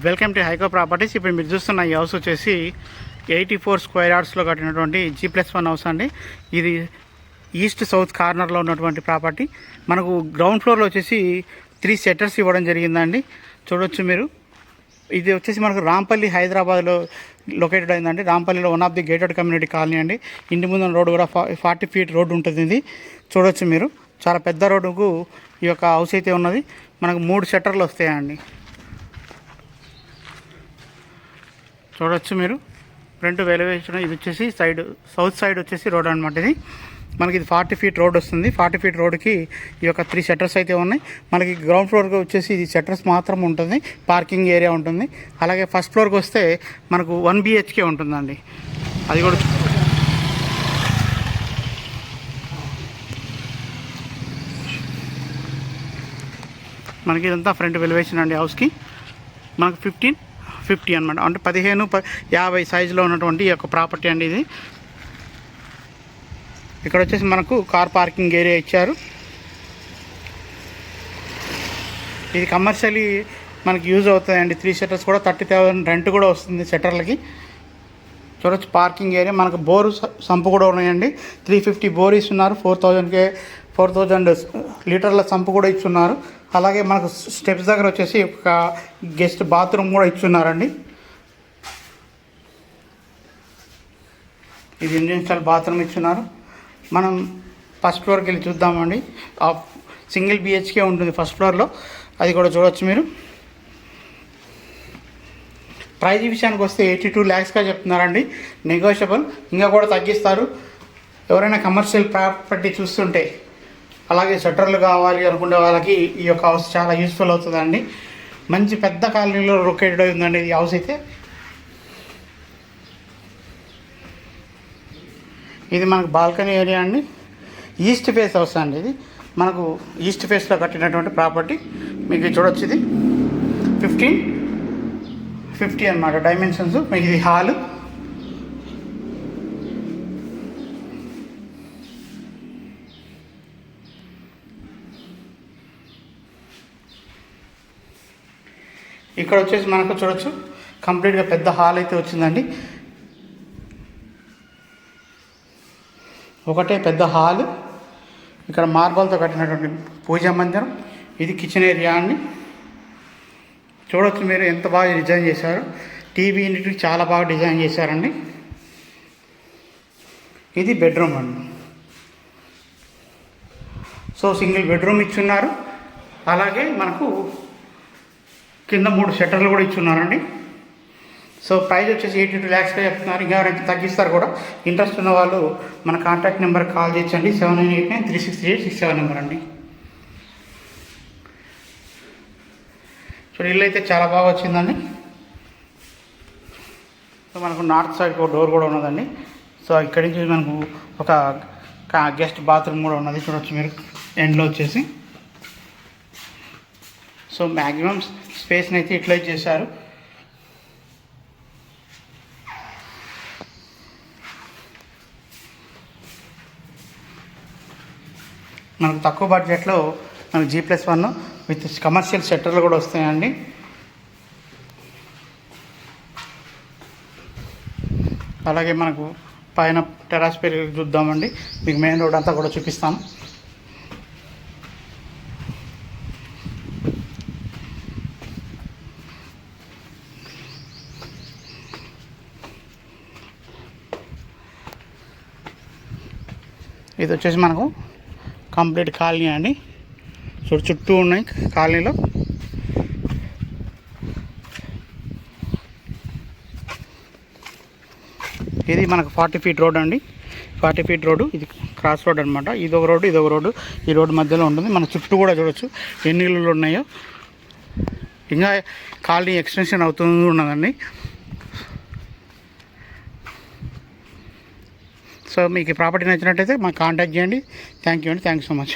Welcome to హైకో properties. ఇప్పుడు మీరు చూస్తున్న ఈ హౌస్ వచ్చేసి 84 స్క్వేర్ యార్డ్స్లో కట్టినటువంటి G+1 హౌస్ అండి. ఇది ఈస్ట్ సౌత్ కార్నర్లో ఉన్నటువంటి ప్రాపర్టీ. మనకు గ్రౌండ్ ఫ్లోర్లో వచ్చేసి 3 షట్టర్స్ ఇవ్వడం జరిగిందండి. చూడొచ్చు మీరు. ఇది వచ్చేసి మనకు రాంపల్లి హైదరాబాద్లో లొకేటెడ్ అయిందండి. రాంపల్లిలో one of the gated community colony అండి. ఇంటి ముందు రోడ్డు కూడా 40 ఫీట్ రోడ్డు ఉంటుంది. ఇది చూడొచ్చు మీరు. చాలా పెద్ద రోడ్డుకు ఈ యొక్క హౌస్ అయితే ఉన్నది. మనకు 3 షట్టర్లు వస్తాయండి. చూడొచ్చు మీరు. ఫ్రంట్ వెలివేషన్. ఇది వచ్చేసి సౌత్ సైడ్ వచ్చేసి రోడ్ అనమాట. ఇది మనకి 40 ఫీట్ రోడ్ వస్తుంది. 40 ఫీట్ రోడ్కి ఈ యొక్క 3 షట్టర్స్ అయితే ఉన్నాయి. మనకి గ్రౌండ్ ఫ్లోర్కి వచ్చేసి ఇది షట్టర్స్ మాత్రం ఉంటుంది. పార్కింగ్ ఏరియా ఉంటుంది. అలాగే ఫస్ట్ ఫ్లోర్కి వస్తే మనకు 1 BHK ఉంటుందండి. అది కూడా మనకి ఇదంతా ఫ్రంట్ వెలివేషన్ అండి. హౌస్కి మనకు 1550 అనమాట. అంటే 1550 సైజులో ఉన్నటువంటి ఈ యొక్క ప్రాపర్టీ అండి. ఇది ఇక్కడ వచ్చేసి మనకు కార్ పార్కింగ్ ఏరియా ఇచ్చారు. ఇది కమర్షియలీ మనకి యూజ్ అవుతాయండి. 3 షట్టర్స్ కూడా 30,000 రెంట్ కూడా వస్తుంది షట్టర్లకి. చూడొచ్చు పార్కింగ్ ఏరియా. మనకు బోరు సంపు కూడా ఉన్నాయండి. 350 బోర్ ఇస్తున్నారు. 4000 లీటర్ల సంపు కూడా ఇస్తున్నారు. అలాగే మనకు స్టెప్స్ దగ్గర వచ్చేసి ఒక గెస్ట్ బాత్రూమ్ కూడా ఇచ్చున్నారండి. ఇది ఇండియన్ స్టైల్ బాత్రూమ్ ఇచ్చున్నారు. మనం ఫస్ట్ ఫ్లోర్కి వెళ్ళి చూద్దామండి. సింగిల్ BHK ఉంటుంది ఫస్ట్ ఫ్లోర్లో. అది కూడా చూడవచ్చు మీరు. ప్రైజ్ విషయానికి వస్తే 82 lakhsగా చెప్తున్నారండి. నెగోషియబుల్, ఇంకా కూడా తగ్గిస్తారు. ఎవరైనా కమర్షియల్ ప్రాపర్టీ చూస్తుంటే, అలాగే షట్టర్లు కావాలి అనుకునే వాళ్ళకి ఈ యొక్క హౌస్ చాలా యూస్ఫుల్ అవుతుందండి. మంచి పెద్ద కాలనీలో లొకేటెడ్ ఉందండి ఈ హౌస్ అయితే. ఇది మనకు బాల్కనీ ఏరియా అండి. ఈస్ట్ ఫేస్ హౌస్ అండి. ఇది మనకు ఈస్ట్ ఫేస్లో కట్టినటువంటి ప్రాపర్టీ. మీకు చూడొచ్చు. ఇది 1550 అనమాట డైమెన్షన్స్. మీకు ఇది హాలు. ఇక్కడ వచ్చేసి మనకు చూడొచ్చు కంప్లీట్గా పెద్ద హాల్ అయితే వచ్చిందండి. ఒకటే పెద్ద హాల్. ఇక్కడ మార్బల్తో కట్టినటువంటి పూజా మందిరం. ఇది కిచెన్ ఏరియా అండి. చూడొచ్చు మీరు ఎంత బాగా డిజైన్ చేశారు. టీవీ యూనిట్కి చాలా బాగా డిజైన్ చేశారండి. ఇది బెడ్రూమ్ అండి. సో సింగిల్ బెడ్రూమ్ ఇచ్చున్నారు. అలాగే మనకు కింద 3 షట్టర్లు కూడా ఇచ్చున్నారండి. సో ప్రైస్ వచ్చేసి 82 lakhsగా చెప్తున్నారు. ఇంకా తగ్గిస్తారు కూడా. ఇంట్రెస్ట్ ఉన్న వాళ్ళు మన కాంటాక్ట్ నెంబర్ కాల్ చేయొచ్చండి. 7989363867 నెంబర్ అండి. సో ఇల్లు అయితే చాలా బాగా వచ్చిందండి. సో మనకు నార్త్ సైడ్ ఒక డోర్ కూడా ఉన్నదండి. సో ఇక్కడి నుంచి మనకు ఒక గెస్ట్ బాత్రూమ్ కూడా ఉన్నది. చూడవచ్చు మీరు ఎండ్లో వచ్చేసి. సో మ్యాక్సిమం స్పేస్ని అయితే యూటిలైజ్ చేశారు. మనకు తక్కువ బడ్జెట్లో మనకు G+1 విత్ కమర్షియల్ షట్టర్లు కూడా వస్తాయండి. అలాగే మనకు పైన టెరాస్ పేరు చూద్దామండి. మీకు మెయిన్ రోడ్ అంతా కూడా చూపిస్తాము. ఇది వచ్చేసి మనకు కంప్లీట్ కాలనీ అండి. చుట్టూ ఉన్నాయి కాలనీలో. ఇది మనకు 40 ఫీట్ రోడ్ అండి. 40 ఫీట్ రోడ్డు. ఇది క్రాస్ రోడ్ అనమాట. ఇదొక రోడ్డు, ఇదొక రోడ్డు. ఈ రోడ్డు మధ్యలో ఉంటుంది. మన చుట్టూ కూడా చూడవచ్చు ఎన్ని ఇళ్ళు ఉన్నాయో. ఇంకా కాలనీ ఎక్స్టెన్షన్ అవుతూ ఉన్నదండి. సో మీకు ఈ ప్రాపర్టీ నచ్చినట్టయితే మాకు కాంటాక్ట్ చేయండి. థ్యాంక్ యూ అండి. Thank you so much.